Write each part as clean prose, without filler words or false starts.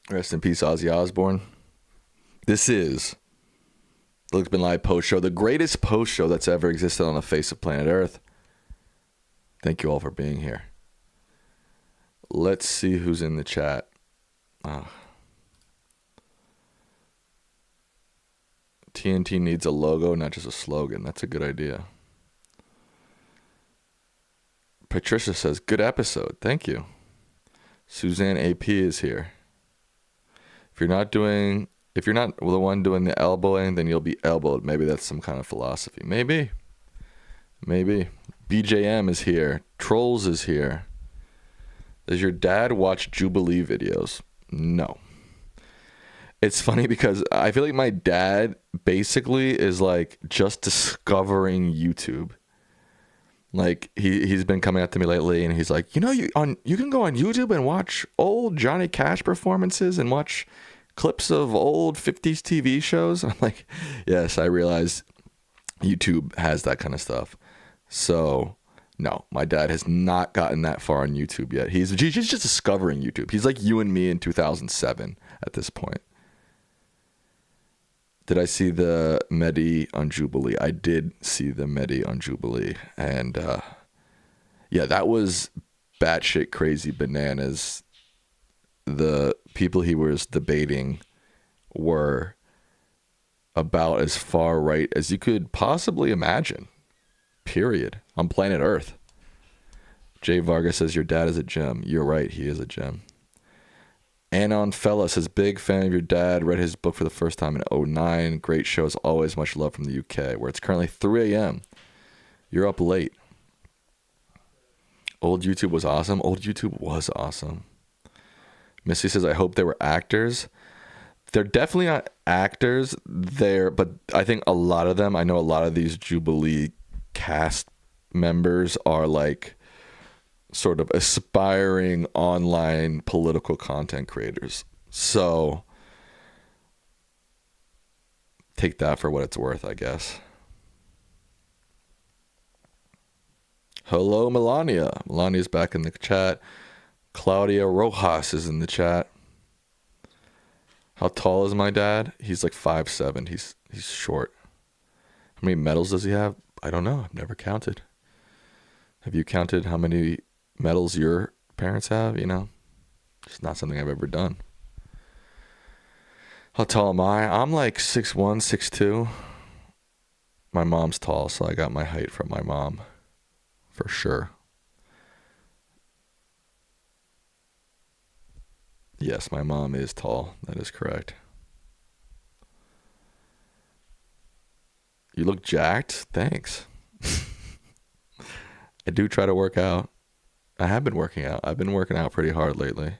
Rest in peace, Ozzy Osbourne. This is the Lichtman Live post show, the greatest post show that's ever existed on the face of planet Earth. Thank you all for being here. Let's see who's in the chat. TNT needs a logo, not just a slogan. That's a good idea. Patricia says, good episode. Thank you. Suzanne AP is here. If you're not the one doing the elbowing, then you'll be elbowed. Maybe that's some kind of philosophy. Maybe. BJM is here. Trolls is here. Does your dad watch Jubilee videos? No. It's funny because I feel like my dad basically is like just discovering YouTube. Like he's been coming up to me lately and he's like, you can go on YouTube and watch old Johnny Cash performances and watch clips of old 50s TV shows. I'm like, yes, I realize YouTube has that kind of stuff. So no, my dad has not gotten that far on YouTube yet. He's just discovering YouTube. He's like you and me in 2007 at this point. Did I see the Medi on Jubilee? I did see the Medi on Jubilee. And yeah, that was batshit crazy bananas. The people he was debating were about as far right as you could possibly imagine. Period. On planet Earth. Jay Vargas says, your dad is a gem. You're right, he is a gem. Anon Fella says, big fan of your dad. Read his book for the first time in 2009. Great show as always. Much love from the UK, where it's currently 3 a.m. You're up late. Old YouTube was awesome. Old YouTube was awesome. Missy says, I hope they were actors. They're definitely not actors there, but I think a lot of them, I know a lot of these Jubilee cast members are like sort of aspiring online political content creators. So take that for what it's worth, I guess. Hello, Melania. Melania's back in the chat. Claudia Rojas is in the chat. How tall is my dad? He's like 5'7". He's short. How many medals does he have? I don't know. I've never counted. Have you counted how many medals your parents have? It's not something I've ever done. How tall am I? I'm like 6'1", 6'2". My mom's tall, so I got my height from my mom for sure. Yes, my mom is tall. That is correct. You look jacked. Thanks. I do try to work out. I have been working out. I've been working out pretty hard lately.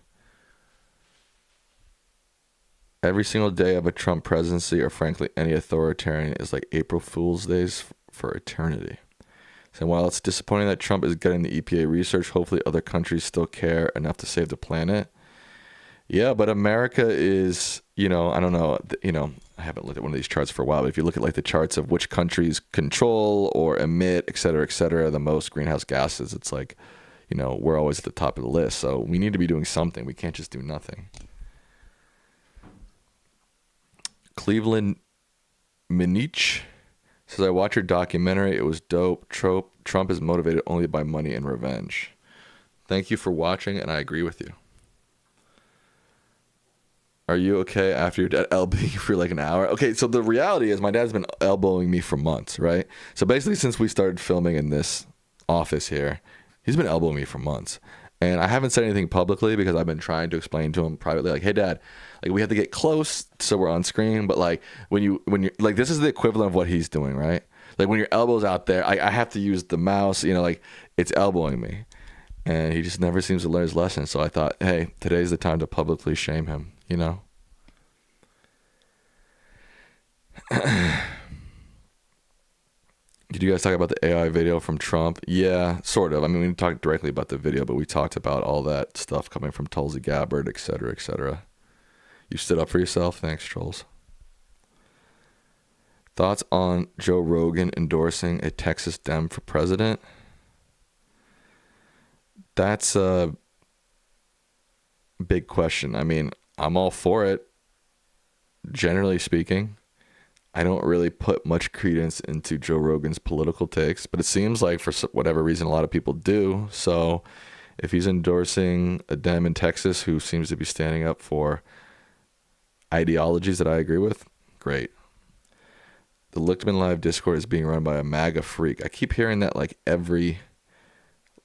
Every single day of a Trump presidency, or frankly any authoritarian, is like April Fool's Days for eternity. So while it's disappointing that Trump is getting the EPA research, hopefully other countries still care enough to save the planet. Yeah, but America is, I don't know, I haven't looked at one of these charts for a while, but if you look at like the charts of which countries control or emit, et cetera, the most greenhouse gases, it's like, we're always at the top of the list. So we need to be doing something. We can't just do nothing. Cleveland Minich says, I watched your documentary. It was dope. Trump is motivated only by money and revenge. Thank you for watching, and I agree with you. Are you okay after your dad elbowing you for like an hour? Okay, so the reality is my dad's been elbowing me for months, right? So basically since we started filming in this office here, he's been elbowing me for months. And I haven't said anything publicly because I've been trying to explain to him privately, like, hey, Dad, like we have to get close so we're on screen. But like when you're like, this is the equivalent of what he's doing, right? Like when your elbow's out there, I have to use the mouse, like it's elbowing me. And he just never seems to learn his lesson. So I thought, hey, today's the time to publicly shame him, Did you guys talk about the AI video from Trump? Yeah, sort of. I mean, we didn't talk directly about the video, but we talked about all that stuff coming from Tulsi Gabbard, et cetera, et cetera. You stood up for yourself? Thanks, trolls. Thoughts on Joe Rogan endorsing a Texas Dem for president? That's a big question. I mean, I'm all for it. Generally speaking, I don't really put much credence into Joe Rogan's political takes, but it seems like for whatever reason, a lot of people do. So if he's endorsing a Dem in Texas who seems to be standing up for ideologies that I agree with, great. The Lichtman Live Discord is being run by a MAGA freak. I keep hearing that like every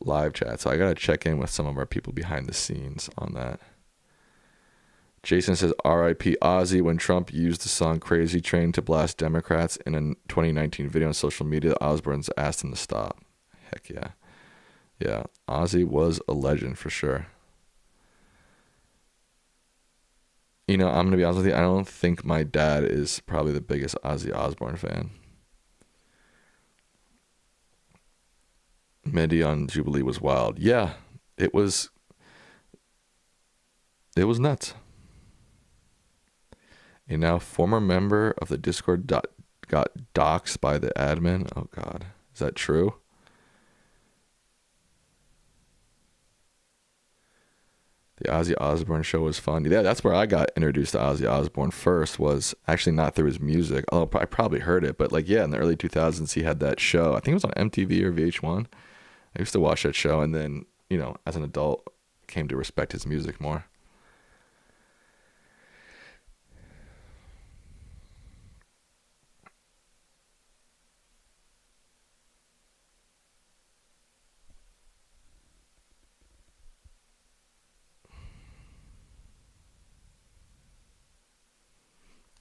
live chat, so I got to check in with some of our people behind the scenes on that. Jason says, R.I.P. Ozzy. When Trump used the song Crazy Train to blast Democrats in a 2019 video on social media, the Osbournes asked him to stop. Heck yeah. Yeah, Ozzy was a legend for sure. You know, I'm going to be honest with you. I don't think my dad is probably the biggest Ozzy Osbourne fan. Medi on Jubilee was wild. Yeah, it was nuts. A now former member of the Discord got doxxed by the admin. Oh, God. Is that true? The Ozzy Osbourne show was fun. Yeah, that's where I got introduced to Ozzy Osbourne first, was actually not through his music. Although I probably heard it. But, like, yeah, in the early 2000s, he had that show. I think it was on MTV or VH1. I used to watch that show. And then, you know, as an adult, came to respect his music more.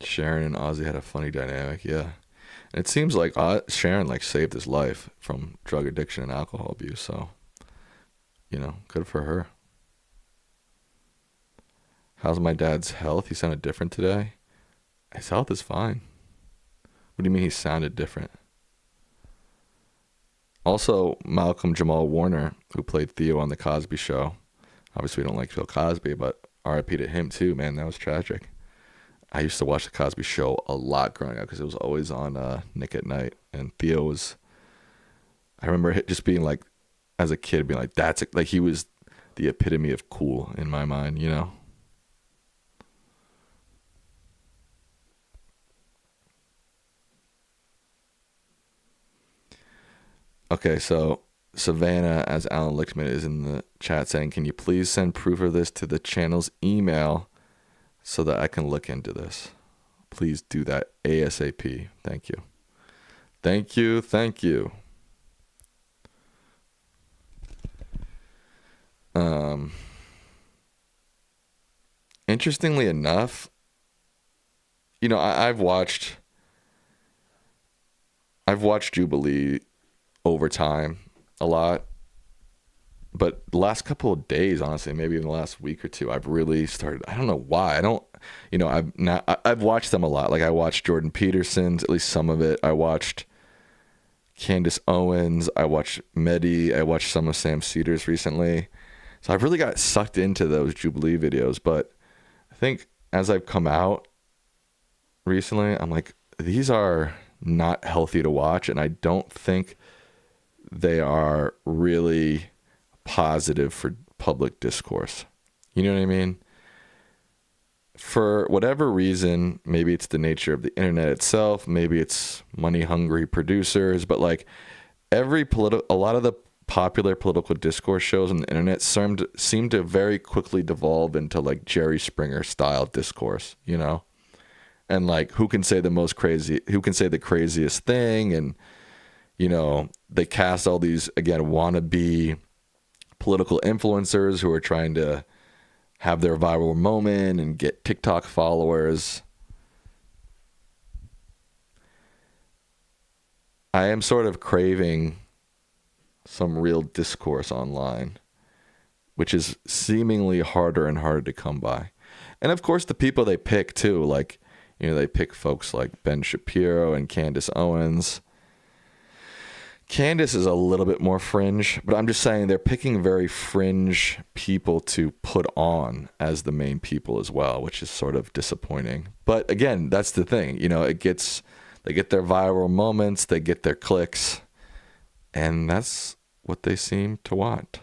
Sharon and Ozzy had a funny dynamic, yeah. And it seems like Sharon like saved his life from drug addiction and alcohol abuse, so, you know, good for her. How's my dad's health? He sounded different today. His health is fine. What do you mean he sounded different? Also, Malcolm Jamal Warner, who played Theo on The Cosby Show. Obviously, we don't like Phil Cosby, but RIP to him too, man. That was tragic. I used to watch The Cosby Show a lot growing up because it was always on Nick at Night. And Theo was, I remember just being like, as a kid, being like, that's like, he was the epitome of cool in my mind, you know? Okay, so Savannah, as Allan Lichtman, is in the chat saying, can you please send proof of this to the channel's email so that I can look into this? Please do that ASAP. Thank you. Thank you. Thank you. Interestingly enough, you know, I've watched Jubilee over time a lot. But the last couple of days, honestly, maybe in the last week or two, I've really started. I don't know why. I've watched them a lot. Like I watched Jordan Peterson's, at least some of it. I watched Candace Owens. I watched Medi. I watched some of Sam Cedars recently. So I've really got sucked into those Jubilee videos. But I think as I've come out recently, I'm like, these are not healthy to watch, and I don't think they are really positive for public discourse. You know what I mean? For whatever reason, maybe it's the nature of the internet itself, maybe it's money hungry producers, but like a lot of the popular political discourse shows on the internet seem to very quickly devolve into like Jerry Springer style discourse, you know? And like who can say the craziest thing, and you know, they cast all these, again, wannabe political influencers who are trying to have their viral moment and get TikTok followers. I am sort of craving some real discourse online, which is seemingly harder and harder to come by. And of course, the people they pick too, like, you know, they pick folks like Ben Shapiro and Candace Owens. Candace is a little bit more fringe, but I'm just saying they're picking very fringe people to put on as the main people as well, which is sort of disappointing. But again, that's the thing. You know, they get their viral moments, they get their clicks, and that's what they seem to want.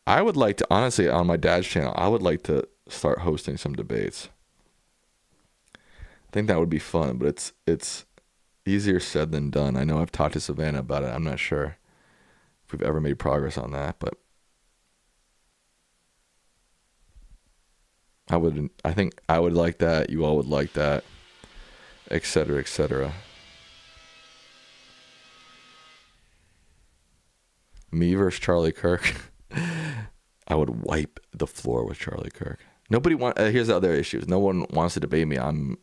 I would like to, honestly, on my dad's channel, I would like to start hosting some debates. I think that would be fun, but it's easier said than done. I know I've talked to Savannah about it. I'm not sure if we've ever made progress on that, but I think I would like that. You all would like that, etc., etc. Me versus Charlie Kirk. I would wipe the floor with Charlie Kirk. Here's the other issues. No one wants to debate me. I'm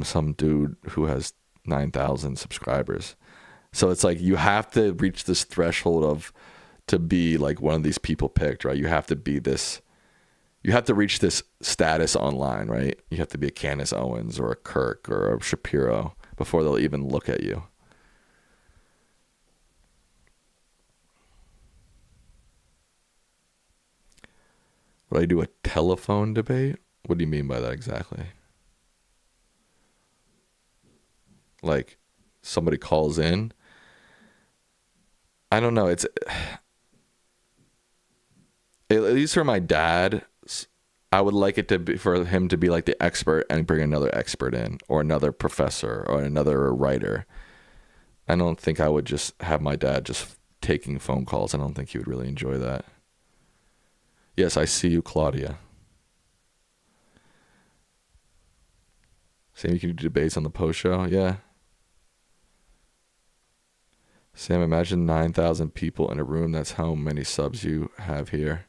some dude who has 9,000 subscribers. So it's like you have to reach this threshold to be like one of these people picked, right? You have to reach this status online, right? You have to be a Candace Owens or a Kirk or a Shapiro before they'll even look at you. Would I do a telephone debate? What do you mean by that exactly? Like somebody calls in? I don't know. It's at least for my dad, I would like it to be for him to be like the expert and bring another expert in or another professor or another writer. I don't think I would just have my dad just taking phone calls. I don't think he would really enjoy that. Yes, I see you, Claudia. Sam, you can do debates on the post show? Yeah. Sam, imagine 9,000 people in a room. That's how many subs you have here.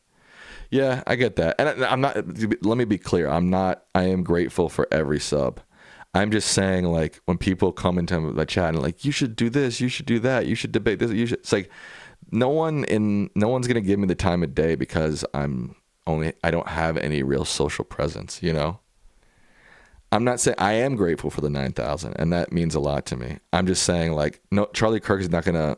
Yeah, I get that. And I'm not, let me be clear. I am grateful for every sub. I'm just saying, like, when people come into the chat and like, you should do this, you should do that, you should debate this, it's like, no one's going to give me the time of day because I don't have any real social presence, you know? I'm not saying I am grateful for the 9,000, and that means a lot to me. I'm just saying, like, no, Charlie Kirk is not going to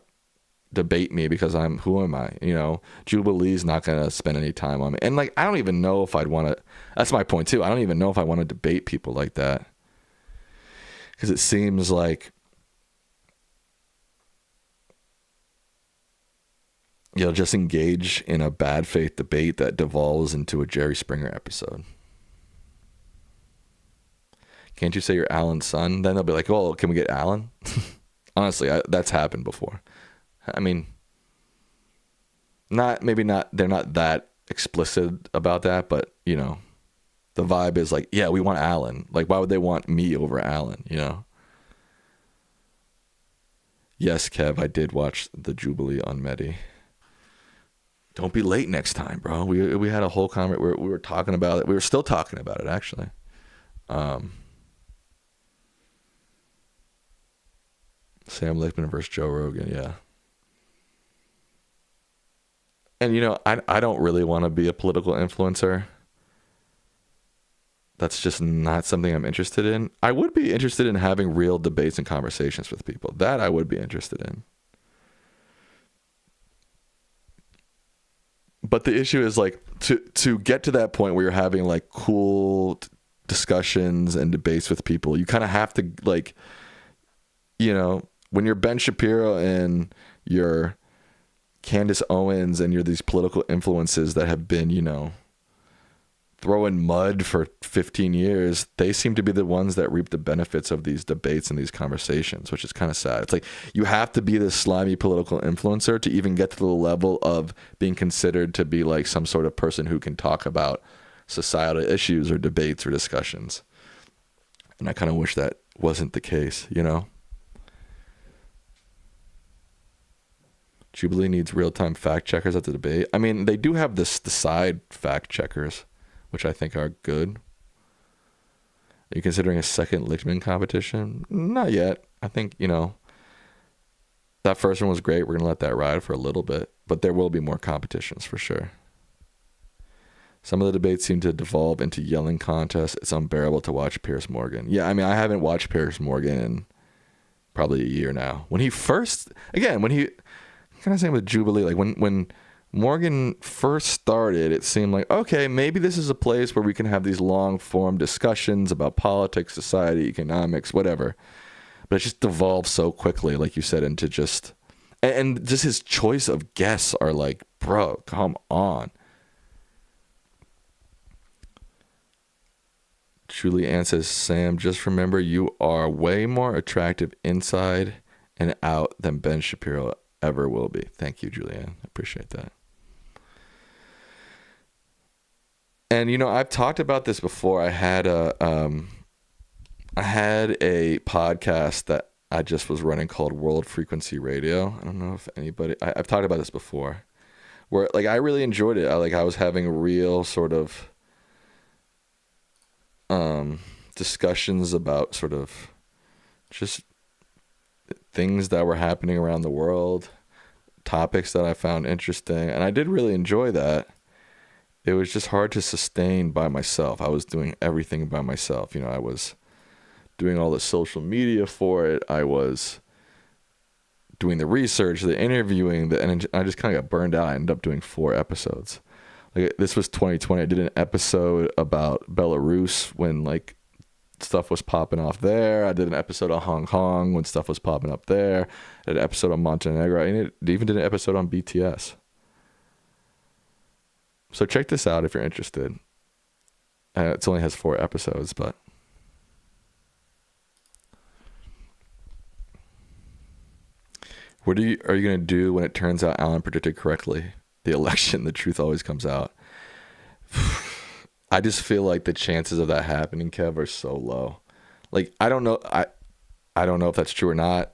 debate me because who am I? You know, Jubilee's not going to spend any time on me. And, like, I don't even know if I'd want to, that's my point, too. I don't even know if I want to debate people like that. Because it seems like, you'll just engage in a bad faith debate that devolves into a Jerry Springer episode. Can't you say you're Allan's son? Then they'll be like, oh, can we get Allan? Honestly, that's happened before. I mean, they're not that explicit about that, but, you know, the vibe is like, yeah, we want Allan. Like, why would they want me over Allan, you know? Yes, Kev, I did watch the Jubilee on Medi. Don't be late next time, bro. We had a whole conversation. We were talking about it. We were still talking about it, actually. Sam Lichtman versus Joe Rogan, yeah. And, you know, I don't really want to be a political influencer. That's just not something I'm interested in. I would be interested in having real debates and conversations with people. That I would be interested in. But the issue is, like, to get to that point where you're having, like, cool discussions and debates with people, you kind of have to, like, you know, when you're Ben Shapiro and you're Candace Owens and you're these political influences that have been, you know, throwing mud for 15 years, they seem to be the ones that reap the benefits of these debates and these conversations, which is kind of sad. It's like you have to be this slimy political influencer to even get to the level of being considered to be like some sort of person who can talk about societal issues or debates or discussions. And I kind of wish that wasn't the case, you know? Jubilee needs real-time fact checkers at the debate. I mean, they do have the side fact checkers, which I think are good. Are you considering a second Lichtman competition? Not yet. I think, you know, that first one was great. We're going to let that ride for a little bit, but there will be more competitions for sure. Some of the debates seem to devolve into yelling contests. It's unbearable to watch Piers Morgan. Yeah, I mean, I haven't watched Piers Morgan in probably a year now. When he kind of same with Jubilee, like when Morgan first started, it seemed like, okay, maybe this is a place where we can have these long form discussions about politics, society, economics, whatever. But it just devolved so quickly, like you said, into just, and just his choice of guests are like, bro, come on. Julie-Ann says, Sam, just remember you are way more attractive inside and out than Ben Shapiro ever will be. Thank you, Julie-Ann. I appreciate that. And, you know, I've talked about this before. I had a podcast that I just was running called World Frequency Radio. I don't know if anybody, I've talked about this before, where like I really enjoyed it. I was having real sort of discussions about sort of just things that were happening around the world, topics that I found interesting, and I did really enjoy that. It was just hard to sustain by myself. I was doing everything by myself. You know, I was doing all the social media for it. I was doing the research, the interviewing, and I just kind of got burned out. I ended up doing 4 episodes. Like, this was 2020. I did an episode about Belarus when like stuff was popping off there. I did an episode on Hong Kong when stuff was popping up there. I did an episode on Montenegro. I even did an episode on BTS. So check this out if you're interested. It only has 4 episodes, but what are you going to do when it turns out Allan predicted correctly the election? The truth always comes out. I just feel like the chances of that happening, Kev, are so low. Like, I don't know. I don't know if that's true or not.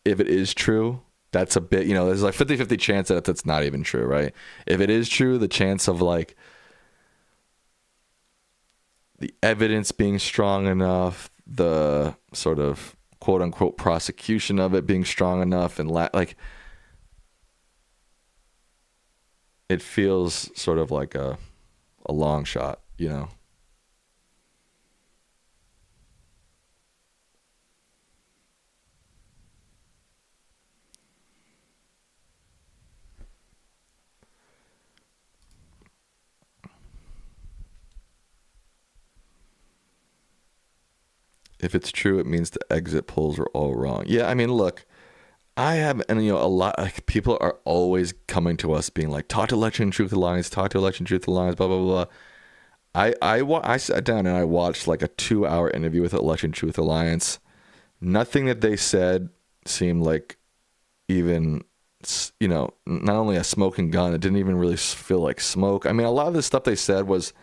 If it is true, that's a bit, you know, there's like 50-50 chance that that's not even true, right? If it is true, the chance of like the evidence being strong enough, the sort of quote unquote prosecution of it being strong enough, and like it feels sort of like a long shot, you know? If it's true, it means the exit polls are all wrong. Yeah, I mean, look, I have, and you know, a lot, like, people are always coming to us being like, talk to Election Truth Alliance, talk to Election Truth Alliance, blah, blah, blah. I sat down and I watched like a 2-hour interview with Election Truth Alliance. Nothing that they said seemed like even, you know, not only a smoking gun, it didn't even really feel like smoke. I mean, a lot of the stuff they said was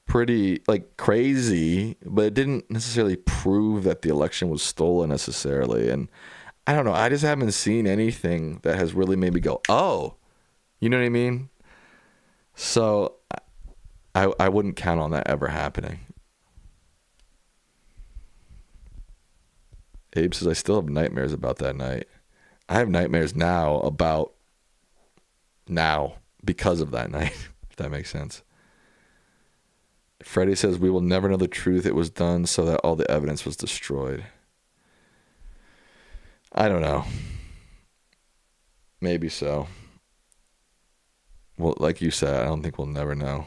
pretty like crazy, but it didn't necessarily prove that the election was stolen necessarily. And I don't know, I just haven't seen anything that has really made me go, oh, you know what I mean? So I wouldn't count on that ever happening. Abe says, I still have nightmares about that night. I have nightmares now because of that night, if that makes sense. Freddie says, we will never know the truth. It was done so that all the evidence was destroyed. I don't know. Maybe so. Well, like you said, I don't think we'll never know.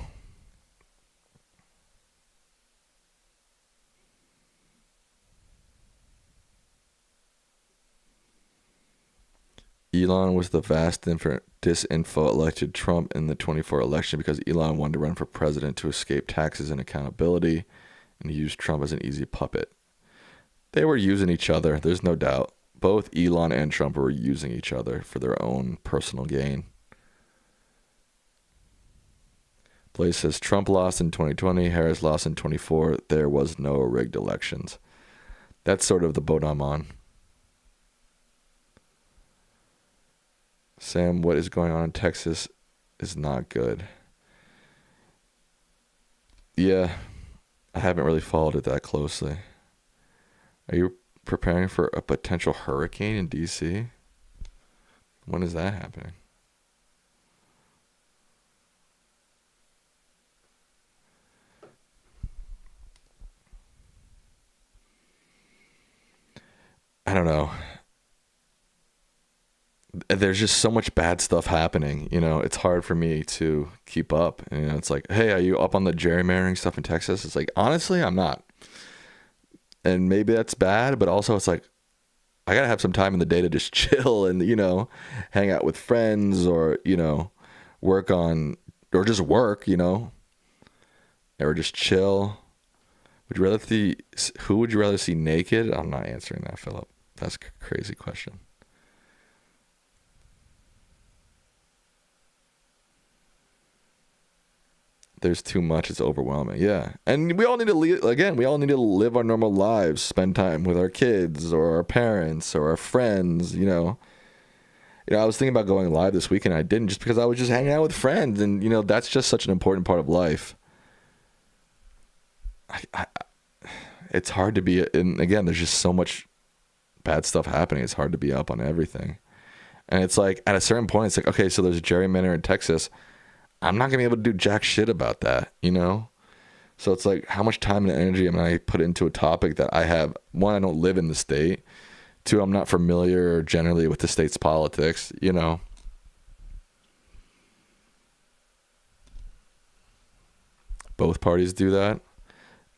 Elon was the vast disinfo elected Trump in the 24 election because Elon wanted to run for president to escape taxes and accountability, and he used Trump as an easy puppet. They were using each other, there's no doubt. Both Elon and Trump were using each other for their own personal gain. Blaze says, Trump lost in 2020, Harris lost in 24. There was no rigged elections. That's sort of the boat I'm on. Sam, what is going on in Texas is not good. Yeah, I haven't really followed it that closely. Are you preparing for a potential hurricane in D.C.? When is that happening? I don't know. There's just so much bad stuff happening, you know, it's hard for me to keep up. And, you know, it's like, hey, are you up on the gerrymandering stuff in Texas? It's like, honestly, I'm not. And maybe that's bad, but also it's like, I gotta have some time in the day to just chill and, you know, hang out with friends or, you know, work, you know, or just chill, Would you rather see who would you rather see naked? I'm not answering that, Philip. That's a crazy question. There's too much. It's overwhelming. Yeah. And we all need to we all need to live our normal lives, spend time with our kids or our parents or our friends, you know. I was thinking about going live this weekend. I didn't, just because I was just hanging out with friends, and that's just such an important part of life. It's hard to be, and again, there's just so much bad stuff happening. It's hard to be up on everything. And it's like, at a certain point, it's like, okay, so there's a gerrymander in Texas. I'm not going to be able to do jack shit about that, So it's like, how much time and energy am I put into a topic that I have? One, I don't live in the state. Two, I'm not familiar generally with the state's politics, Both parties do that.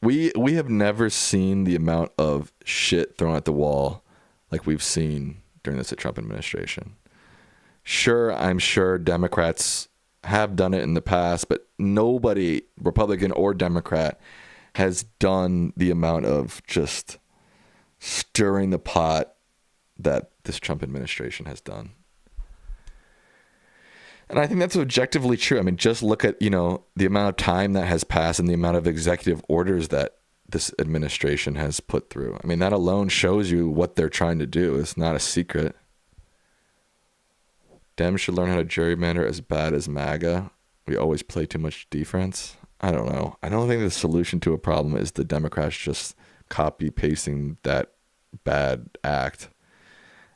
We have never seen the amount of shit thrown at the wall like we've seen during this Trump administration. Sure, I'm sure Democrats have done it in the past, but nobody, Republican or Democrat, has done the amount of just stirring the pot that this Trump administration has done. And I think that's objectively true. I mean, just look at, the amount of time that has passed and the amount of executive orders that this administration has put through. I mean, that alone shows you what they're trying to do. It's not a secret. Dems should learn how to gerrymander as bad as MAGA. We always play too much defense. I don't know. I don't think the solution to a problem is the Democrats just copy pasting that bad act.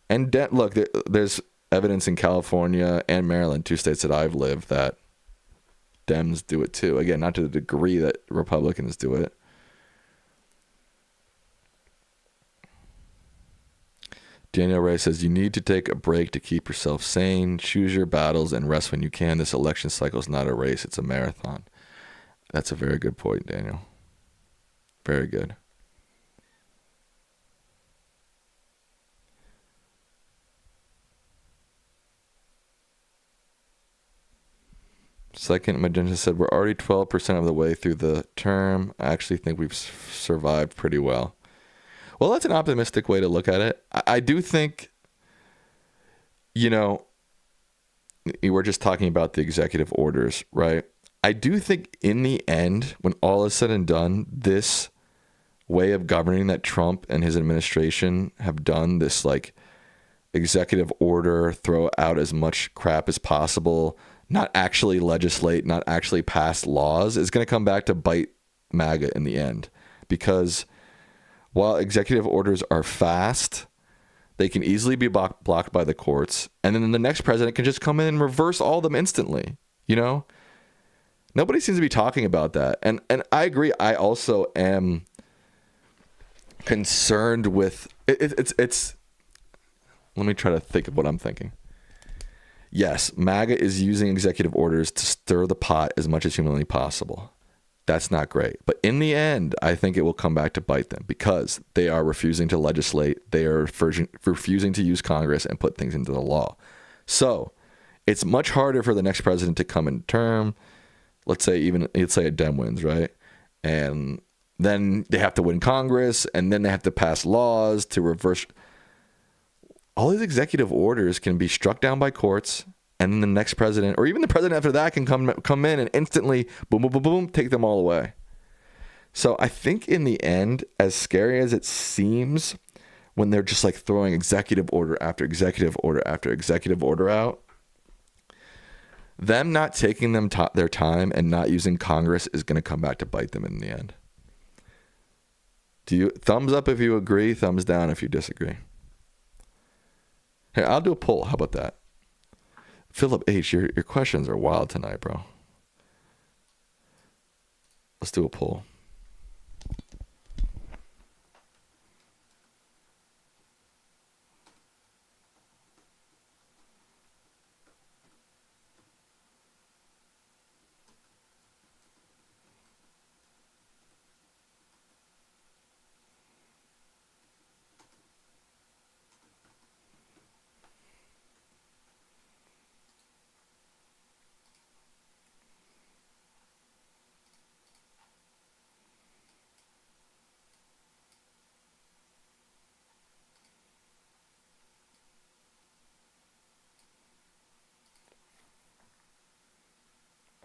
And look, there's evidence in California and Maryland, 2 states that I've lived, that Dems do it too. Again, not to the degree that Republicans do it. Daniel Ray says, you need to take a break to keep yourself sane. Choose your battles and rest when you can. This election cycle is not a race. It's a marathon. That's a very good point, Daniel. Very good. Second, Magenta said, we're already 12% of the way through the term. I actually think we've survived pretty well. Well, that's an optimistic way to look at it. I do think, we're just talking about the executive orders, right? I do think in the end, when all is said and done, this way of governing that Trump and his administration have done, this like executive order, throw out as much crap as possible, not actually legislate, not actually pass laws, is going to come back to bite MAGA in the end. Because while executive orders are fast, they can easily be blocked by the courts. And then the next president can just come in and reverse all of them instantly. Nobody seems to be talking about that. And I agree. I also am concerned with it's let me try to think of what I'm thinking. Yes, MAGA is using executive orders to stir the pot as much as humanly possible. That's not great. But in the end, I think it will come back to bite them because they are refusing to legislate. They are refusing to use Congress and put things into the law. So it's much harder for the next president to come in term. Let's say a Dem wins, right? And then they have to win Congress, and then they have to pass laws to reverse. All these executive orders can be struck down by courts, and then the next president, or even the president after that, can come in and instantly, boom, boom, boom, boom, take them all away. So I think in the end, as scary as it seems, when they're just like throwing executive order after executive order after executive order out, them not taking their time and not using Congress is going to come back to bite them in the end. Thumbs up if you agree, thumbs down if you disagree. Hey, I'll do a poll. How about that? Philip H., your questions are wild tonight, bro. Let's do a poll.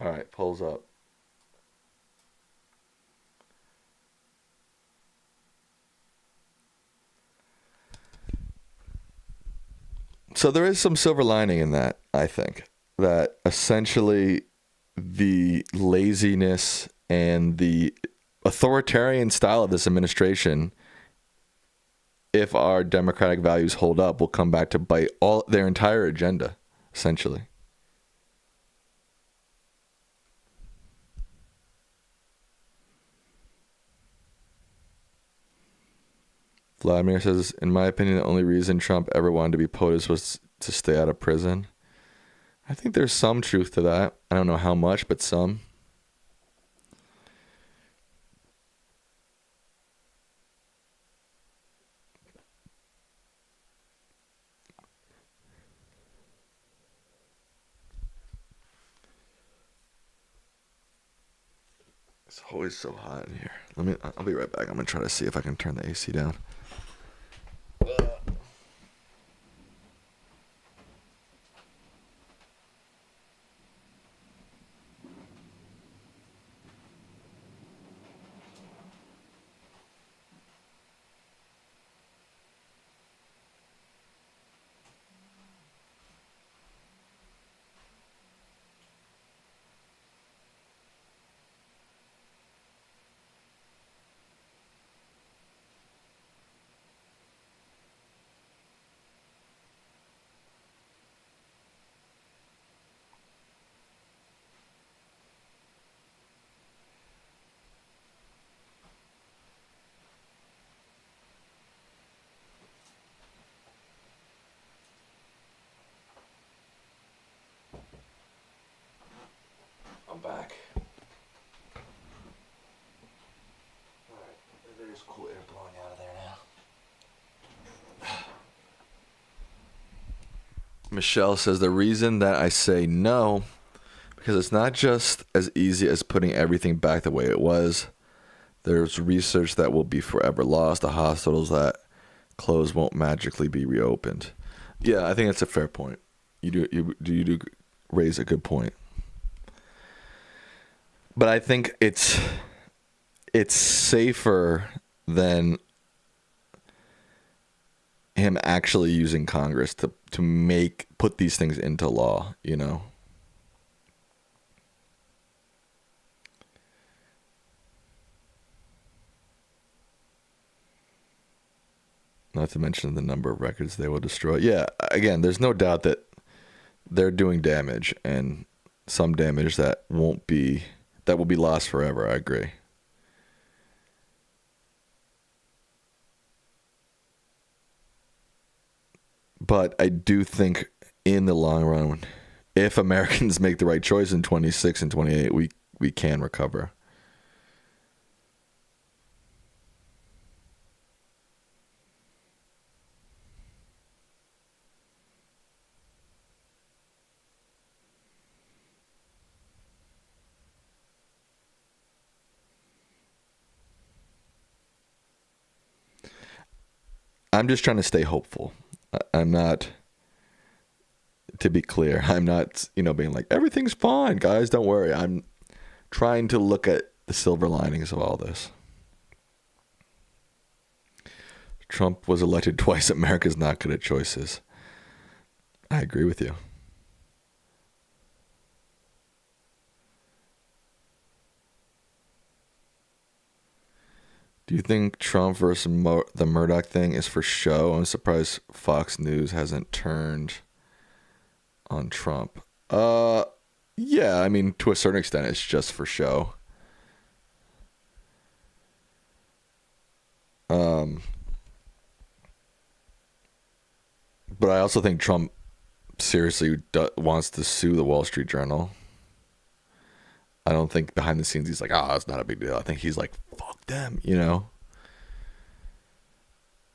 All right, polls up. So there is some silver lining in that, I think. That essentially the laziness and the authoritarian style of this administration, if our democratic values hold up, will come back to bite all their entire agenda, essentially. Vladimir says, in my opinion, the only reason Trump ever wanted to be POTUS was to stay out of prison. I think there's some truth to that. I don't know how much, but some. It's always so hot in here. I'll be right back. I'm gonna try to see if I can turn the AC down. I'm back. Alright, there's cool air blowing out of there now. Michelle says the reason that I say no, because it's not just as easy as putting everything back the way it was. There's research that will be forever lost. The hospitals that close won't magically be reopened. Yeah, I think that's a fair point. You do raise a good point. But I think it's safer than him actually using Congress to put these things into law, you know. Not to mention the number of records they will destroy. Yeah, again, there's no doubt that they're doing damage, and some damage that will be lost forever. I agree. But I do think in the long run, if Americans make the right choice in 26 and 28, we can recover. I'm just trying to stay hopeful. I'm not, to be clear, I'm not, being like, everything's fine, guys, don't worry. I'm trying to look at the silver linings of all this. Trump was elected twice. America's not good at choices. I agree with you. Do you think Trump versus the Murdoch thing is for show? I'm surprised Fox News hasn't turned on Trump. Yeah, I mean, to a certain extent, it's just for show. But I also think Trump seriously wants to sue the Wall Street Journal. I don't think behind the scenes he's like, it's not a big deal. I think he's like, fuck them,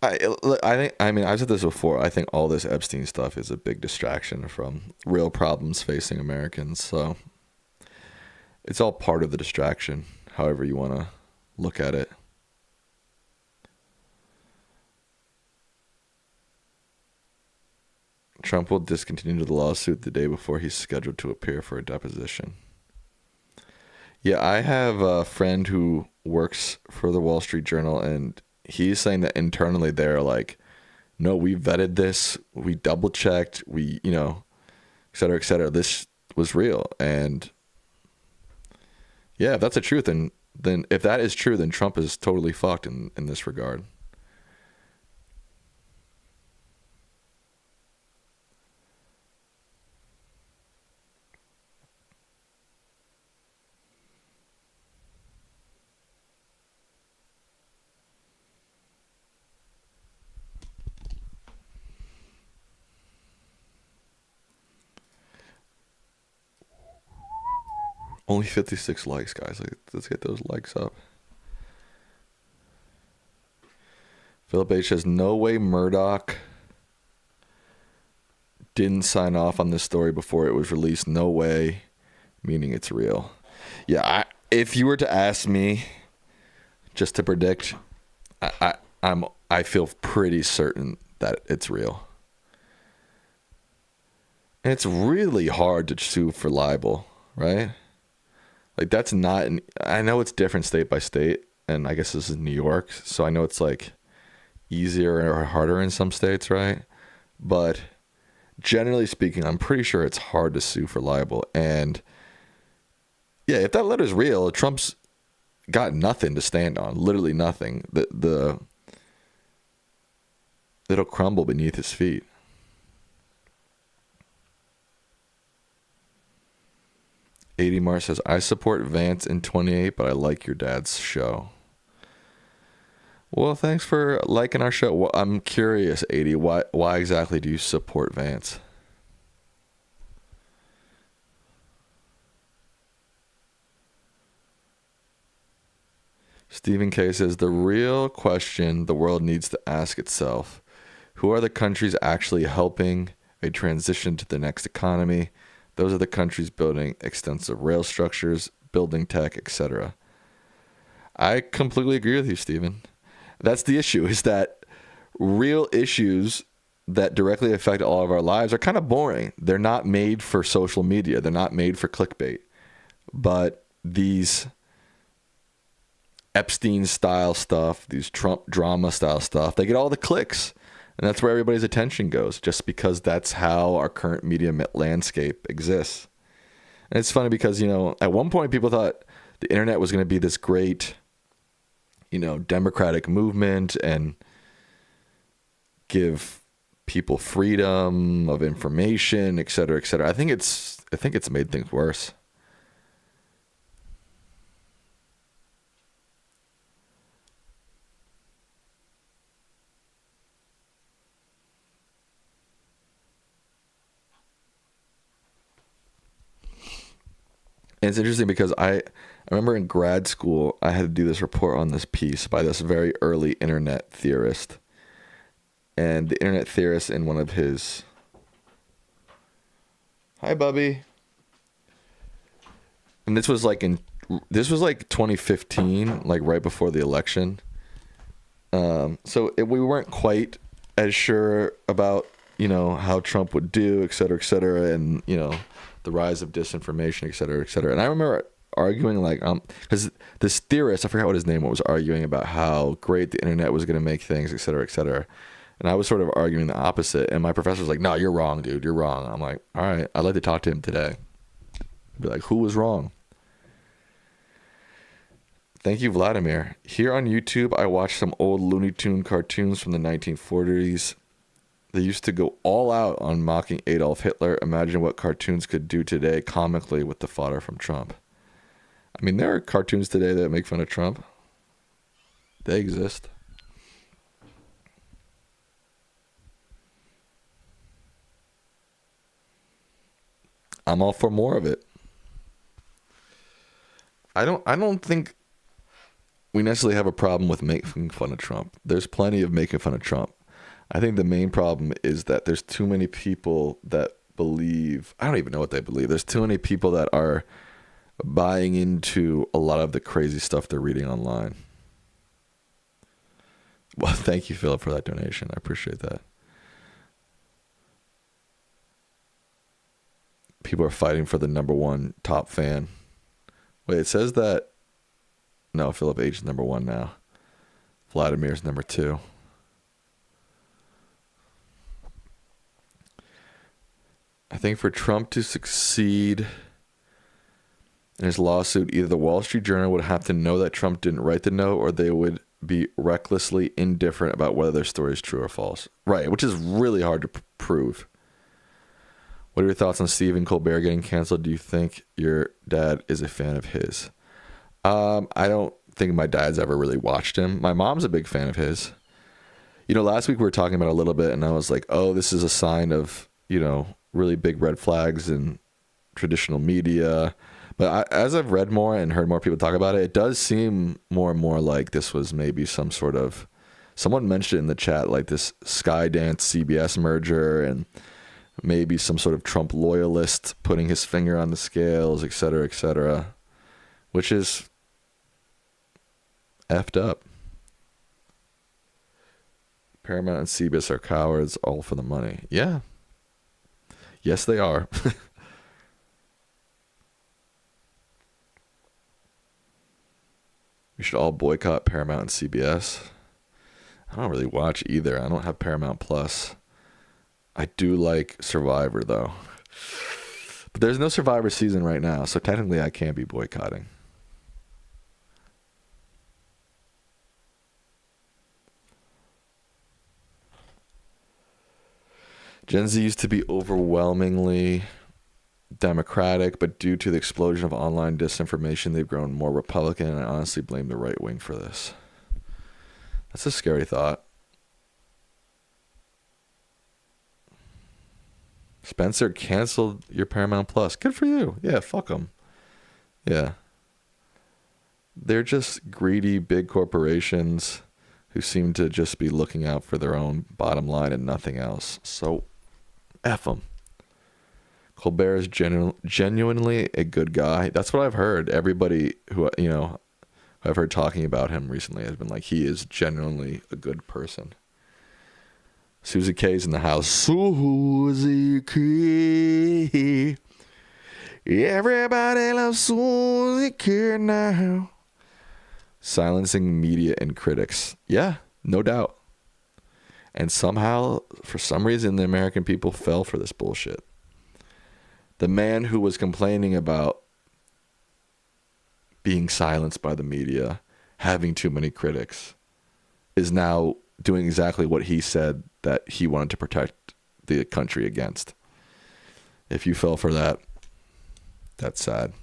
I've said this before. I think all this Epstein stuff is a big distraction from real problems facing Americans. So it's all part of the distraction, however you want to look at it. Trump will discontinue the lawsuit the day before he's scheduled to appear for a deposition. Yeah, I have a friend who works for the Wall Street Journal, and he's saying that internally they're like, no, we vetted this, we double checked, we, et cetera, et cetera. This was real. And yeah, if that's the truth, then if that is true, then Trump is totally fucked in this regard. Only 56 likes, guys. Let's get those likes up. Philip H says, no way Murdoch didn't sign off on this story before it was released. No way, meaning it's real. Yeah, if you were to ask me just to predict, I feel pretty certain that it's real. And it's really hard to sue for libel, right? Like that's not I know it's different state by state, and I guess this is New York, so I know it's like easier or harder in some states, right? But generally speaking, I'm pretty sure it's hard to sue for libel. And yeah, if that letter's real, Trump's got nothing to stand on, literally nothing. It'll crumble beneath his feet. AD Mars says, I support Vance in 28, but I like your dad's show. Well, thanks for liking our show. Well, I'm curious, AD, why exactly do you support Vance? Stephen K says, the real question the world needs to ask itself, who are the countries actually helping a transition to the next economy? Those are the countries building extensive rail structures, building tech, etc. I completely agree with you, Stephen. That's the issue, is that real issues that directly affect all of our lives are kind of boring. They're not made for social media. They're not made for clickbait. But these Epstein-style stuff, these Trump drama-style stuff, they get all the clicks. And that's where everybody's attention goes, just because that's how our current media landscape exists. And it's funny because, at one point people thought the internet was going to be this great, democratic movement and give people freedom of information, et cetera, et cetera. I think it's made things worse. And it's interesting because I remember in grad school, I had to do this report on this piece by this very early internet theorist. And the internet theorist in one of his... Hi, Bubby. And this was like 2015, like right before the election. So we weren't quite as sure about, how Trump would do, et cetera, and, the rise of disinformation, et cetera, et cetera. And I remember arguing because this theorist, I forgot what his name was, arguing about how great the internet was going to make things, et cetera, et cetera. And I was sort of arguing the opposite. And my professor was like, no, you're wrong, dude. You're wrong. I'm like, all right, I'd like to talk to him today. Be like, who was wrong? Thank you, Vladimir. Here on YouTube, I watched some old Looney Tune cartoons from the 1940s. They used to go all out on mocking Adolf Hitler. Imagine what cartoons could do today comically with the fodder from Trump. I mean, there are cartoons today that make fun of Trump. They exist. I'm all for more of it. I don't think we necessarily have a problem with making fun of Trump. There's plenty of making fun of Trump. I think the main problem is that there's too many people that believe, I don't even know what they believe. There's too many people that are buying into a lot of the crazy stuff they're reading online. Well, thank you, Philip, for that donation. I appreciate that. People are fighting for the number one top fan. Wait, it says that. No, Philip H is number 1 now. Vladimir's number 2. I think for Trump to succeed in his lawsuit, either the Wall Street Journal would have to know that Trump didn't write the note, or they would be recklessly indifferent about whether their story is true or false. Right, which is really hard to prove. What are your thoughts on Stephen Colbert getting canceled? Do you think your dad is a fan of his? I don't think my dad's ever really watched him. My mom's a big fan of his. Last week we were talking about it a little bit, and I was like, oh, this is a sign of, really big red flags in traditional media. But as I've read more and heard more people talk about it, it does seem more and more like this was maybe some sort of, someone mentioned it in the chat, like this Skydance CBS merger, and maybe some sort of Trump loyalist putting his finger on the scales, et cetera, which is effed up. Paramount and CBS are cowards, all for the money. Yeah. Yes, they are. We should all boycott Paramount and CBS. I don't really watch either. I don't have Paramount Plus. I do like Survivor, though. But there's no Survivor season right now, so technically I can't be boycotting. Gen Z used to be overwhelmingly Democratic, but due to the explosion of online disinformation, they've grown more Republican, and I honestly blame the right wing for this. That's a scary thought. Spencer canceled your Paramount Plus. Good for you. Yeah, fuck them. Yeah. They're just greedy big corporations who seem to just be looking out for their own bottom line and nothing else. So, F them. Colbert is genuinely a good guy. That's what I've heard. Everybody who, I've heard talking about him recently has been like, he is genuinely a good person. Susie K's in the house. Susie K. Everybody loves Susie K now. Silencing media and critics. Yeah, no doubt. And somehow, for some reason, the American people fell for this bullshit. The man who was complaining about being silenced by the media, having too many critics, is now doing exactly what he said that he wanted to protect the country against. If you fell for that, that's sad.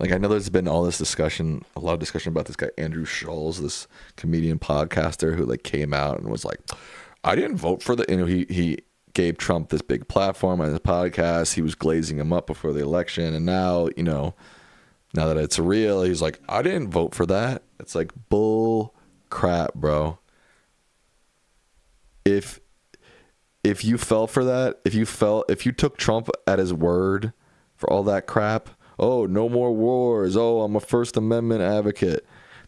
Like, I know there's been all this discussion, a lot of discussion about this guy, Andrew Schulz, this comedian podcaster who came out and was like, I didn't vote for the, he gave Trump this big platform on his podcast. He was glazing him up before the election. And now, now that it's real, he's like, I didn't vote for that. It's like bull crap, bro. If you fell for that, if you took Trump at his word for all that crap, oh, no more wars, oh, I'm a First Amendment advocate,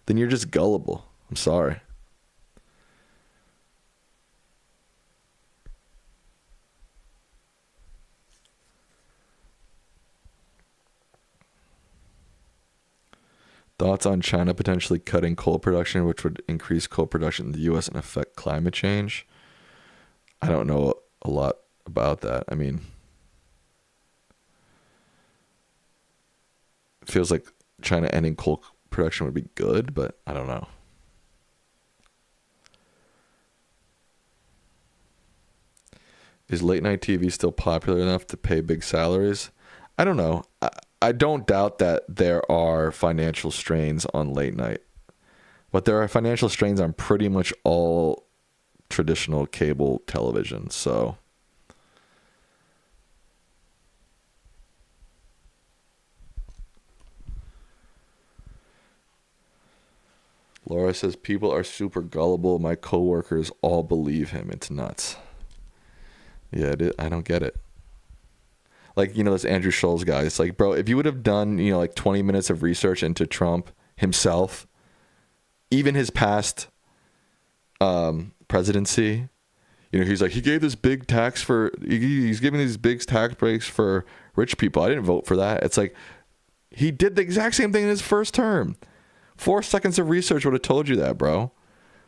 then you're just gullible. I'm sorry. Thoughts on China potentially cutting coal production, which would increase coal production in the U.S. and affect climate change? I don't know a lot about that. I mean, it feels like China ending coal production would be good, but I don't know. Is late night TV still popular enough to pay big salaries? I don't know. I don't doubt that there are financial strains on late night, but there are financial strains on pretty much all traditional cable television. So Laura says people are super gullible. My coworkers all believe him. It's nuts. Yeah, I don't get it. Like, this Andrew Schulz guy. It's like, bro, if you would have done, 20 minutes of research into Trump himself, even his past presidency, he's like, he gave this big he's giving these big tax breaks for rich people. I didn't vote for that. It's like, He did the exact same thing in his first term. 4 seconds of research would have told you that, bro.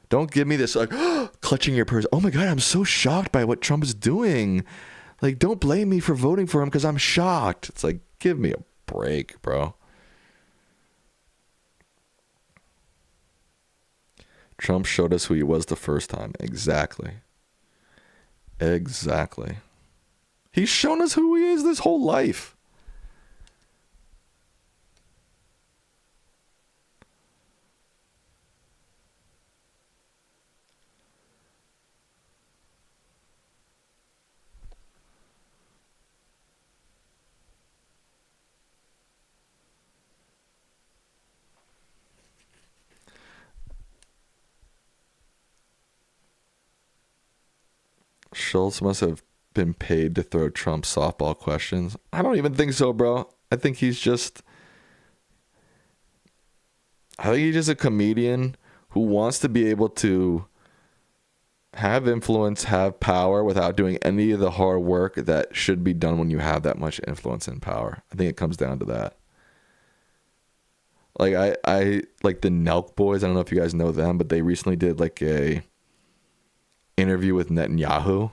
Don't give me this like clutching your purse. Oh my God, I'm so shocked by what Trump is doing. Like, don't blame me for voting for him because I'm shocked. It's like, give me a break, bro. Trump showed us who he was the first time. Exactly. He's shown us who he is this whole life. Schultz must have been paid to throw Trump softball questions. I don't even think so, bro. I think he's just a comedian who wants to be able to have influence, have power without doing any of the hard work that should be done when you have that much influence and power. I think it comes down to that. Like I like the Nelk boys. I don't know if you guys know them, but they recently did like a interview with Netanyahu.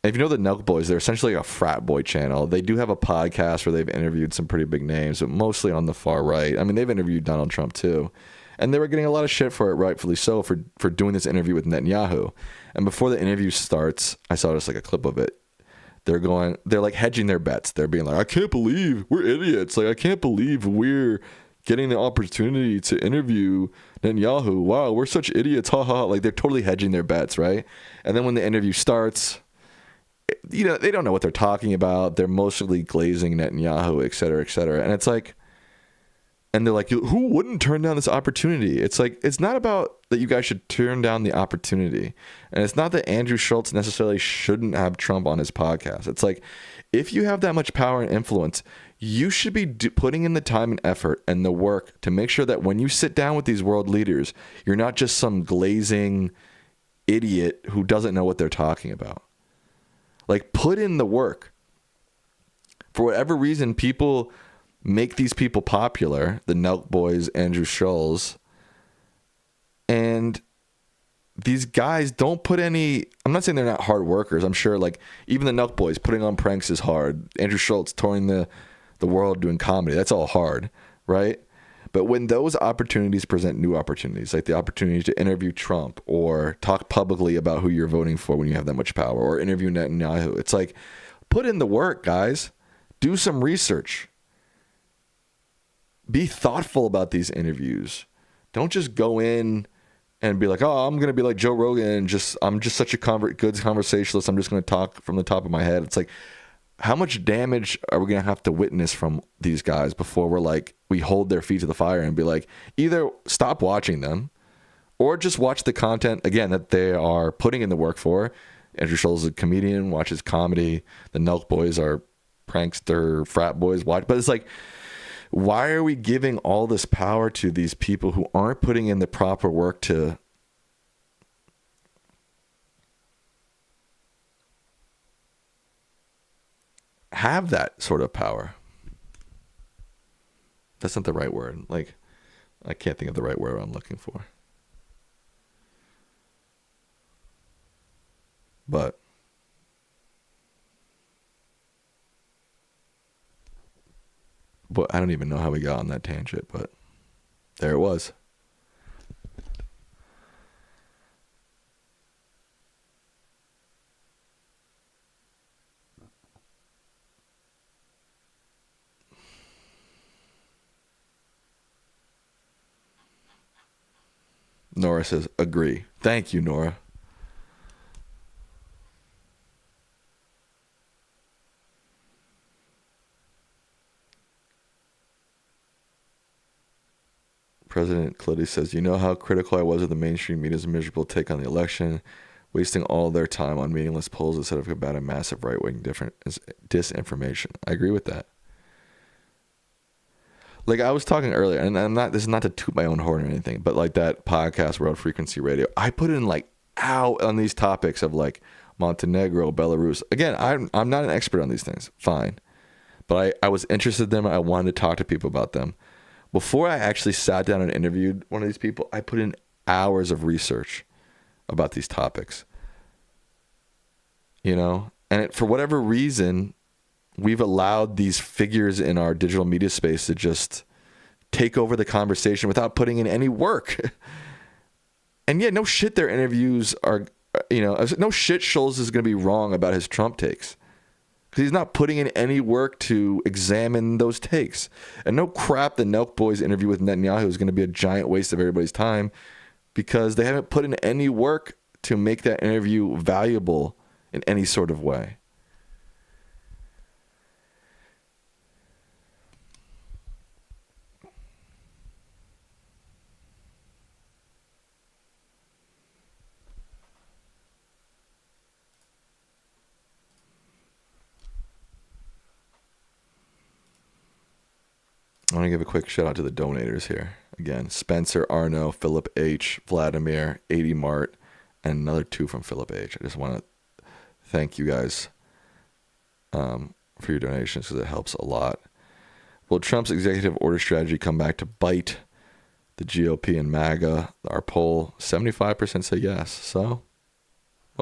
And if you know the Nelk boys, they're essentially a frat boy channel. They do have a podcast where they've interviewed some pretty big names, but mostly on the far right. I mean, they've interviewed Donald Trump too. And they were getting a lot of shit for it, rightfully so, for doing this interview with Netanyahu. And before the interview starts, I saw just like a clip of it. They're like hedging their bets. They're being like, I can't believe we're idiots. Like, I can't believe we're getting the opportunity to interview Netanyahu. Wow, we're such idiots. Ha ha. Like, they're totally hedging their bets, right? And then when the interview starts, you know, they don't know what they're talking about. They're mostly glazing Netanyahu, et cetera, et cetera. And it's like, and they're like, who wouldn't turn down this opportunity? It's like, it's not about that you guys should turn down the opportunity. And it's not that Andrew Schultz necessarily shouldn't have Trump on his podcast. It's like, if you have that much power and influence, you should be putting in the time and effort and the work to make sure that when you sit down with these world leaders, you're not just some glazing idiot who doesn't know what they're talking about. Like, put in the work. For whatever reason, people make these people popular, the Nelk boys, Andrew Schultz, and these guys don't put any, I'm not saying they're not hard workers. I'm sure, like, even the Nelk boys putting on pranks is hard. Andrew Schultz touring the world doing comedy, that's all hard, right? But when those opportunities present new opportunities, like the opportunity to interview Trump or talk publicly about who you're voting for when you have that much power, or interview Netanyahu, it's like, put in the work, guys. Do some research. Be thoughtful about these interviews. Don't just go in and be like, oh, I'm going to be like Joe Rogan and I'm just such a good conversationalist. I'm just going to talk from the top of my head. It's like, how much damage are we going to have to witness from these guys before we hold their feet to the fire and be like, either stop watching them or just watch the content, again, that they are putting in the work for. Andrew Schultz is a comedian, watches comedy. The Nelk boys are prankster frat boys, but it's like, why are we giving all this power to these people who aren't putting in the proper work to have that sort of power? That's not the right word. Like, I can't think of the right word I'm looking for. But I don't even know how we got on that tangent, but there it was. Nora says, agree. Thank you, Nora. President Clady says, you know how critical I was of the mainstream media's miserable take on the election, wasting all their time on meaningless polls instead of combating massive right-wing disinformation. I agree with that. Like, I was talking earlier, and this is not to toot my own horn or anything, but like that podcast, World Frequency Radio, I put in like out on these topics of like Montenegro, Belarus. Again, I'm not an expert on these things. Fine. but I was interested in them. I wanted to talk to people about them. Before I actually sat down and interviewed one of these people, I put in hours of research about these topics. And for whatever reason, we've allowed these figures in our digital media space to just take over the conversation without putting in any work. And yeah, no shit, their interviews are, no shit Scholz is going to be wrong about his Trump takes. Because he's not putting in any work to examine those takes. And no crap, the Nelk Boys interview with Netanyahu is going to be a giant waste of everybody's time because they haven't put in any work to make that interview valuable in any sort of way. I want to give a quick shout out to the donators here. Again, Spencer, Arno, Philip H, Vladimir, 80 Mart, and another 2 from Philip H. I just want to thank you guys for your donations because it helps a lot. Will Trump's executive order strategy come back to bite the GOP and MAGA? Our poll, 75% say yes. So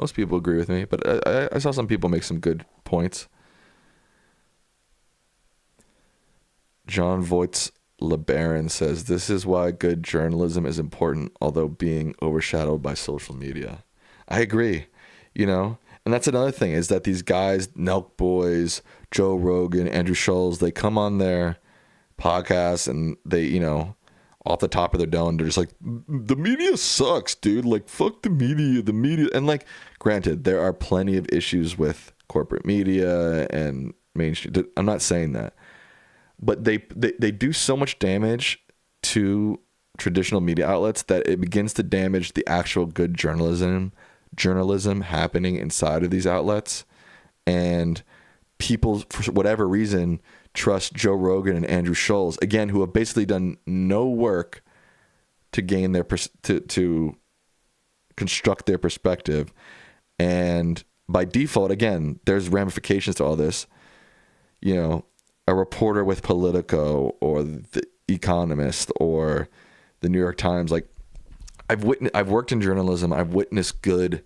most people agree with me, but I saw some people make some good points. John Voigt's LeBaron says, this is why good journalism is important, although being overshadowed by social media. I agree, and that's another thing is that these guys, Nelk Boys, Joe Rogan, Andrew Schulz, they come on their podcasts and they, off the top of their dome, they're just like, the media sucks, dude. Like, fuck the media. And like, granted, there are plenty of issues with corporate media and mainstream. I'm not saying that. But they do so much damage to traditional media outlets that it begins to damage the actual good journalism happening inside of these outlets. And people, for whatever reason, trust Joe Rogan and Andrew Schulz, again, who have basically done no work to gain their to construct their perspective. And by default, again, there's ramifications to all this. A reporter with Politico or The Economist or the New York Times, like I've worked in journalism. I've witnessed good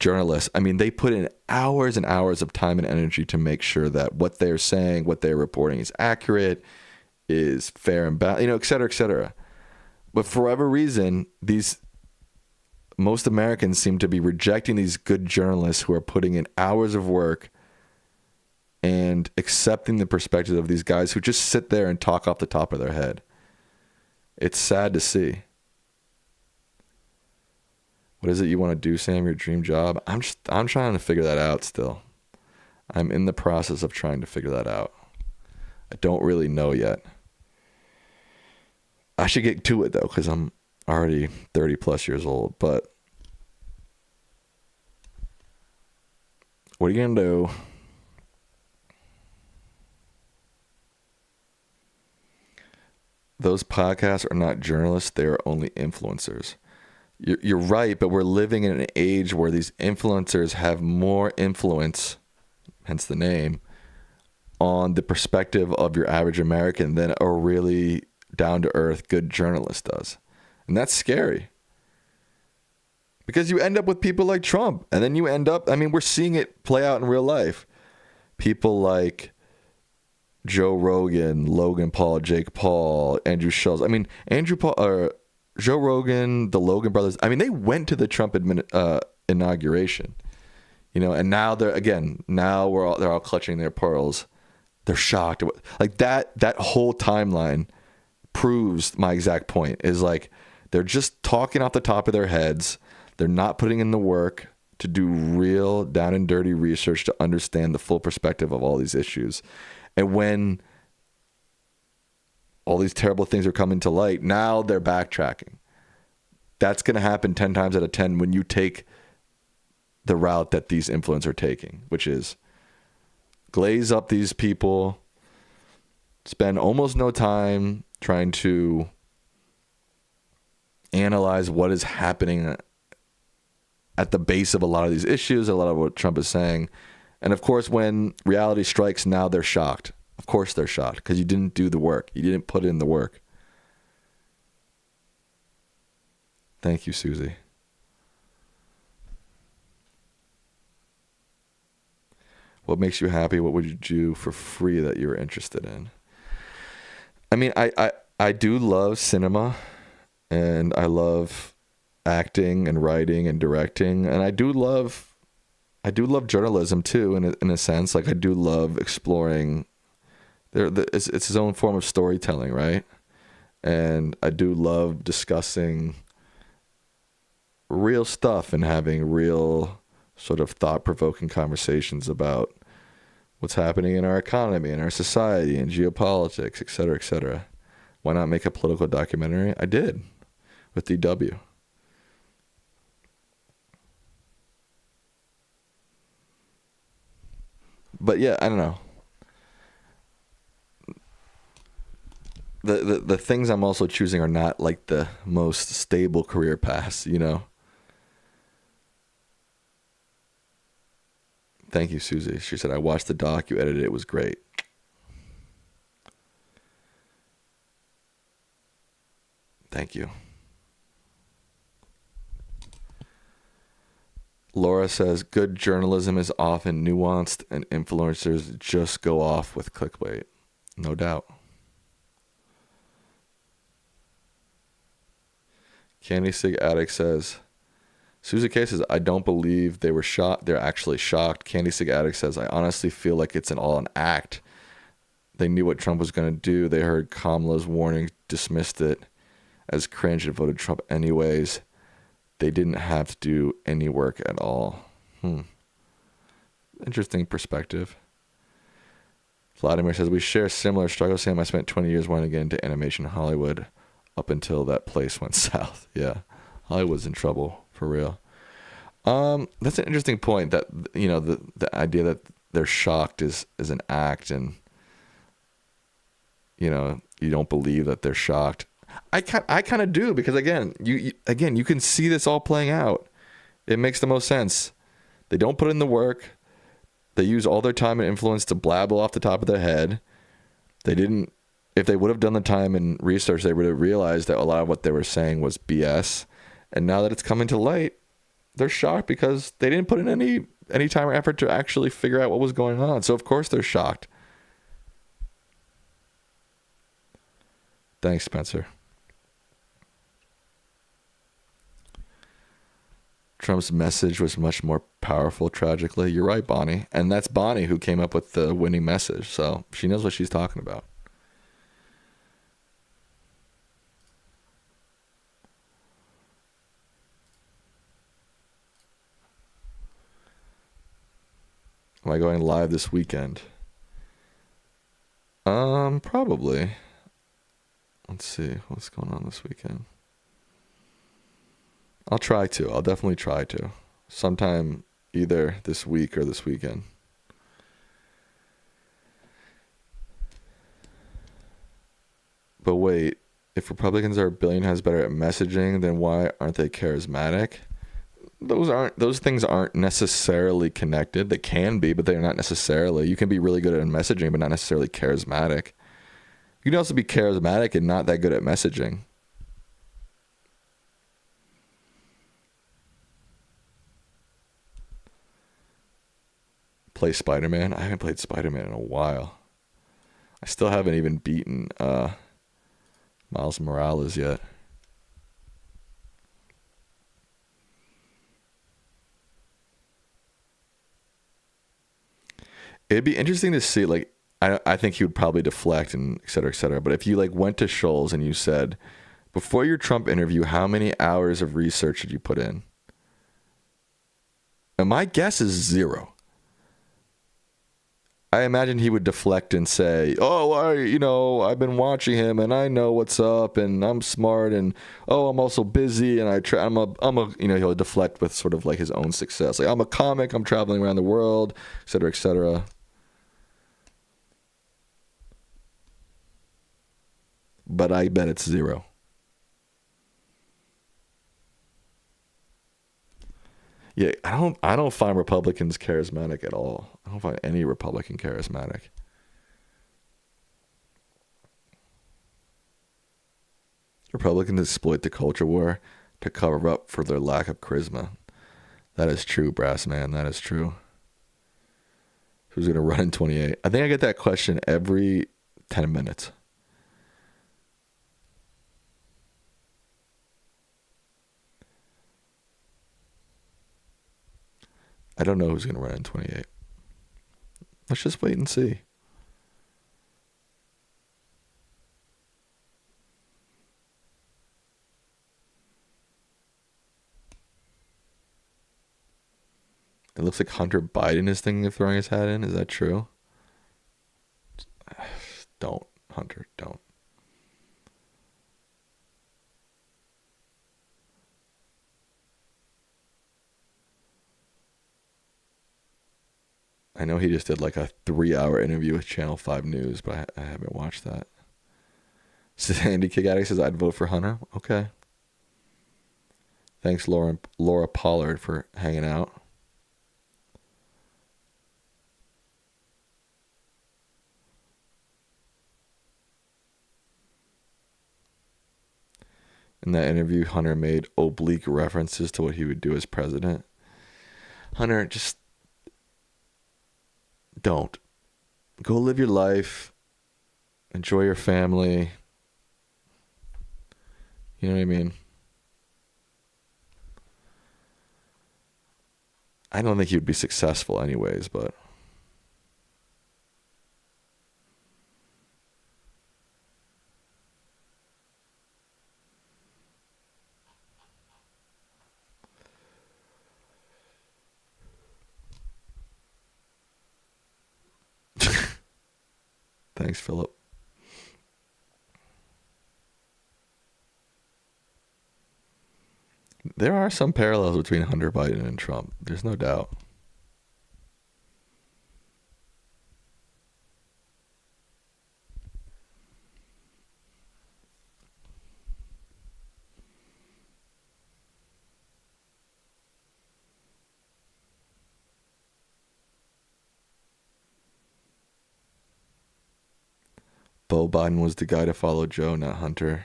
journalists. I mean, they put in hours and hours of time and energy to make sure that what they're saying, what they're reporting is accurate, is fair and balanced, et cetera, et cetera. But for whatever reason, most Americans seem to be rejecting these good journalists who are putting in hours of work and accepting the perspective of these guys who just sit there and talk off the top of their head. It's sad to see. What is it you want to do, Sam? Your dream job? I'm trying to figure that out still. I'm in the process of trying to figure that out. I don't really know yet. I should get to it though, because I'm already 30 plus years old. But what are you gonna do? Those podcasts are not journalists. They are only influencers. You're right, but we're living in an age where these influencers have more influence, hence the name, on the perspective of your average American than a really down-to-earth good journalist does. And that's scary. Because you end up with people like Trump. And then you end up, we're seeing it play out in real life. People like Joe Rogan, Logan Paul, Jake Paul, Andrew Schulz. Joe Rogan, the Logan brothers. They went to the Trump inauguration, and now they're all clutching their pearls. They're shocked. Like that whole timeline proves my exact point. Is like they're just talking off the top of their heads. They're not putting in the work to do real down and dirty research to understand the full perspective of all these issues. And when all these terrible things are coming to light, now they're backtracking. That's going to happen 10 times out of 10 when you take the route that these influencers are taking, which is glaze up these people, spend almost no time trying to analyze what is happening at the base of a lot of these issues, a lot of what Trump is saying. And of course, when reality strikes, now they're shocked. Of course they're shocked because you didn't do the work. You didn't put in the work. Thank you, Susie. What makes you happy? What would you do for free that you're interested in? I mean, I do love cinema, and I love acting and writing and directing, and I do love journalism too, in a sense. Like, I do love exploring. It's its own form of storytelling, right? And I do love discussing real stuff and having real sort of thought-provoking conversations about what's happening in our economy and our society and geopolitics, et cetera, et cetera. Why not make a political documentary? I did with DW. But yeah, I don't know. The things I'm also choosing are not like the most stable career paths, you know? Thank you, Susie. She said, I watched the doc, you edited it, it was great. Thank you. Laura says, good journalism is often nuanced and influencers just go off with clickbait. No doubt. Candy Sig Addict says, Susie K says, I don't believe they were shocked. They're actually shocked. Candy Sig Addict says, I honestly feel like it's all an act. They knew what Trump was going to do. They heard Kamala's warning, dismissed it as cringe and voted Trump anyways. They didn't have to do any work at all. Interesting perspective. Vladimir says, we share similar struggles. Sam, I spent 20 years wanting to get into animation in Hollywood up until that place went south. Yeah, Hollywood's in trouble, for real. That's an interesting point, that, you know, the idea that they're shocked is an act, and, you know, you don't believe that they're shocked. I kind of do, because again, you can see this all playing out. It makes the most sense. They don't put in the work. They use all their time and influence to blabble off the top of their head. They didn't. If they would have done the time and research, they would have realized that a lot of what they were saying was BS. And now that it's coming to light, they're shocked because they didn't put in any time or effort to actually figure out what was going on. So of course they're shocked. Thanks, Spencer. Trump's message was much more powerful, tragically. You're right, Bonnie. And that's Bonnie who came up with the winning message. So she knows what she's talking about. Am I going live this weekend? Probably. Let's see what's going on this weekend. I'll try to. I'll definitely try to. Sometime either this week or this weekend. But wait, if Republicans are billionaires better at messaging, then why aren't they charismatic? Those things aren't necessarily connected. They can be, but they're not necessarily. You can be really good at messaging, but not necessarily charismatic. You can also be charismatic and not that good at messaging. Play Spider-Man? I haven't played Spider-Man in a while. I still haven't even beaten Miles Morales yet. It'd be interesting to see, like, I think he would probably deflect and et cetera, et cetera. But if you like went to Scholes and you said, before your Trump interview, how many hours of research did you put in? And my guess is 0. I imagine he would deflect and say, oh, I've been watching him and I know what's up and I'm smart and, oh, I'm also busy and he'll deflect with sort of like his own success. Like, I'm a comic, I'm traveling around the world, et cetera, et cetera. But I bet it's 0. Yeah, I don't find Republicans charismatic at all. I don't find any Republican charismatic. Republicans exploit the culture war to cover up for their lack of charisma. That is true, brass man. That is true. Who's going to run in 28? I think I get that question every 10 minutes. I don't know who's going to run in 28. Let's just wait and see. It looks like Hunter Biden is thinking of throwing his hat in. Is that true? Don't, Hunter, don't. I know he just did like a 3-hour interview with Channel 5 News, but I haven't watched that. Sandy Kick Addict says, I'd vote for Hunter. Okay. Thanks, Laura Pollard, for hanging out. In that interview, Hunter made oblique references to what he would do as president. Hunter, just don't. Go live your life. Enjoy your family. You know what I mean? I don't think he would be successful anyways, but... Thanks, Philip. There are some parallels between Hunter Biden and Trump. There's no doubt. Beau Biden was the guy to follow Joe, not Hunter.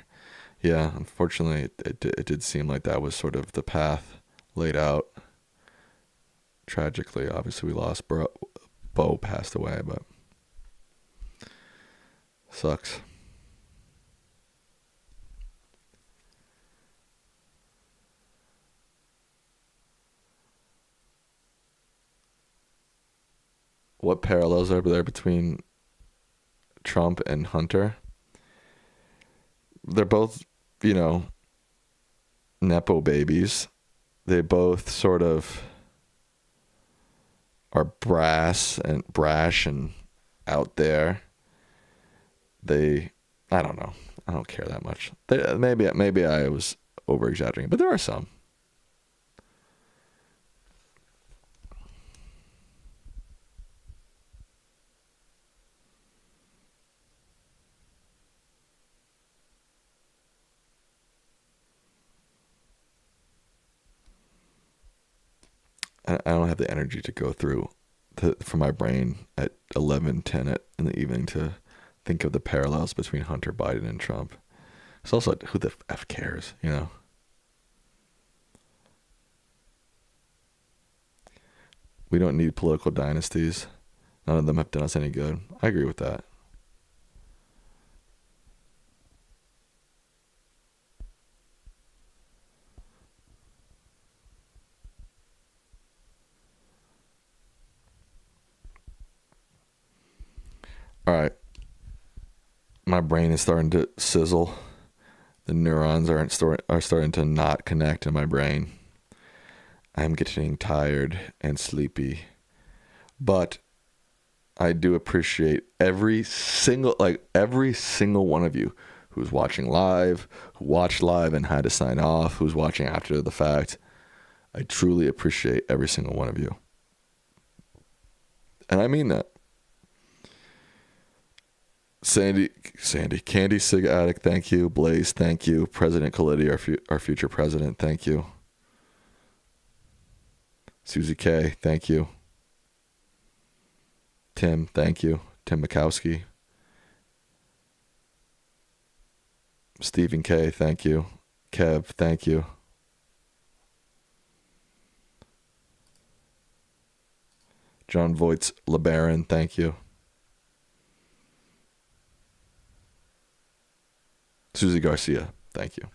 Yeah, unfortunately, it did seem like that was sort of the path laid out. Tragically, obviously, we lost Beau passed away, but sucks. What parallels are there between Trump and Hunter? They're both, Nepo babies. They both sort of are brash and out there. I don't know. I don't care that much. Maybe I was over exaggerating, but there are some. I don't have the energy to go through for my brain at 11:10 in the evening to think of the parallels between Hunter Biden and Trump. It's also who the F cares, We don't need political dynasties. None of them have done us any good. I agree with that. All right. My brain is starting to sizzle. The neurons are starting to not connect in my brain. I'm getting tired and sleepy. But I do appreciate every single one of you who's watching live, who watched live and had to sign off, who's watching after the fact. I truly appreciate every single one of you. And I mean that. Sandy, Candy Sig Addict, thank you. Blaze, thank you. President Khalidi, our future president, thank you. Susie K, thank you. Tim, thank you. Tim Mikowski. Stephen K, thank you. Kev, thank you. John Voight's LeBaron, thank you. Susie Garcia, thank you.